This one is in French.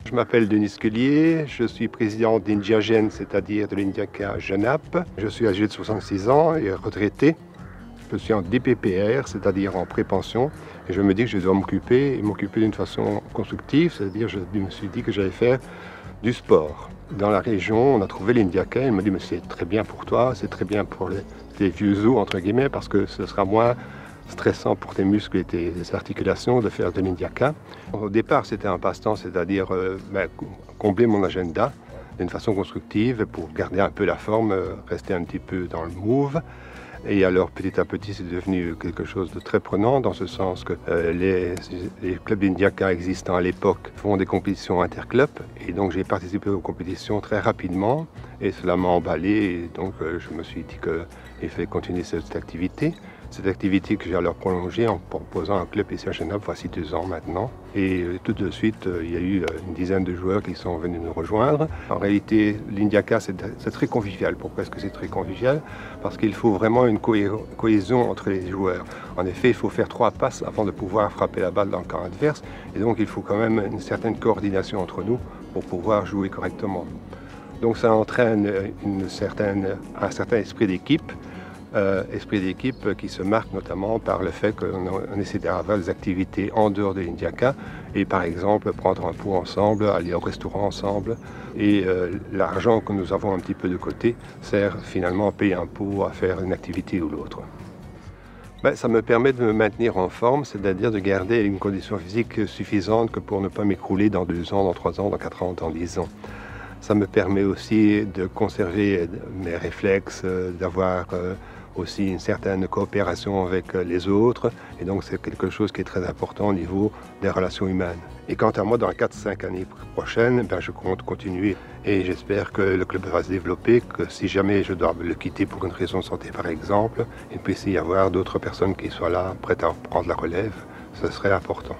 Je m'appelle Denis Scullier, je suis président d'Indiagen, c'est-à-dire de l'Indiaka Genap. Je suis âgé de 66 ans et retraité. Je suis en DPPR, c'est-à-dire en prépension, et je me dis que je dois m'occuper d'une façon constructive, c'est-à-dire je me suis dit que j'allais faire du sport. Dans la région, on a trouvé l'Indiaka, il m'a dit mais c'est très bien pour toi, c'est très bien pour les vieux os, entre guillemets, parce que ce sera moins stressant pour tes muscles et tes articulations de faire de l'Indiaka. Au départ, c'était un passe-temps, c'est-à-dire combler mon agenda d'une façon constructive pour garder un peu la forme, rester un petit peu dans le move. Et alors petit à petit, c'est devenu quelque chose de très prenant dans ce sens que les clubs d'Indiaka existants à l'époque font des compétitions interclubs. Et donc j'ai participé aux compétitions très rapidement et cela m'a emballé. Et donc je me suis dit qu'il fallait continuer cette activité. Cette activité que j'ai alors prolongée en proposant un club ici à Genève, voici 2 ans maintenant. Et tout de suite, il y a eu une dizaine de joueurs qui sont venus nous rejoindre. En réalité, l'Indiaka, c'est très convivial. Pourquoi est-ce que c'est très convivial? Parce qu'il faut vraiment une cohésion entre les joueurs. En effet, il faut faire 3 passes avant de pouvoir frapper la balle dans le camp adverse. Et donc, il faut quand même une certaine coordination entre nous pour pouvoir jouer correctement. Donc, ça entraîne un certain esprit d'équipe. Esprit d'équipe qui se marque notamment par le fait qu'on essaie d'avoir des activités en dehors de l'Indiaka et par exemple prendre un pot ensemble, aller au restaurant ensemble et l'argent que nous avons un petit peu de côté sert finalement à payer un pot, à faire une activité ou l'autre. Ça me permet de me maintenir en forme, c'est-à-dire de garder une condition physique suffisante que pour ne pas m'écrouler dans 2 ans, dans 3 ans, dans 4 ans, dans 10 ans. Ça me permet aussi de conserver mes réflexes, d'avoir aussi une certaine coopération avec les autres. Et donc c'est quelque chose qui est très important au niveau des relations humaines. Et quant à moi, dans les 4-5 années prochaines, je compte continuer. Et j'espère que le club va se développer, que si jamais je dois le quitter pour une raison de santé par exemple, il puisse y avoir d'autres personnes qui soient là, prêtes à prendre la relève. Ce serait important.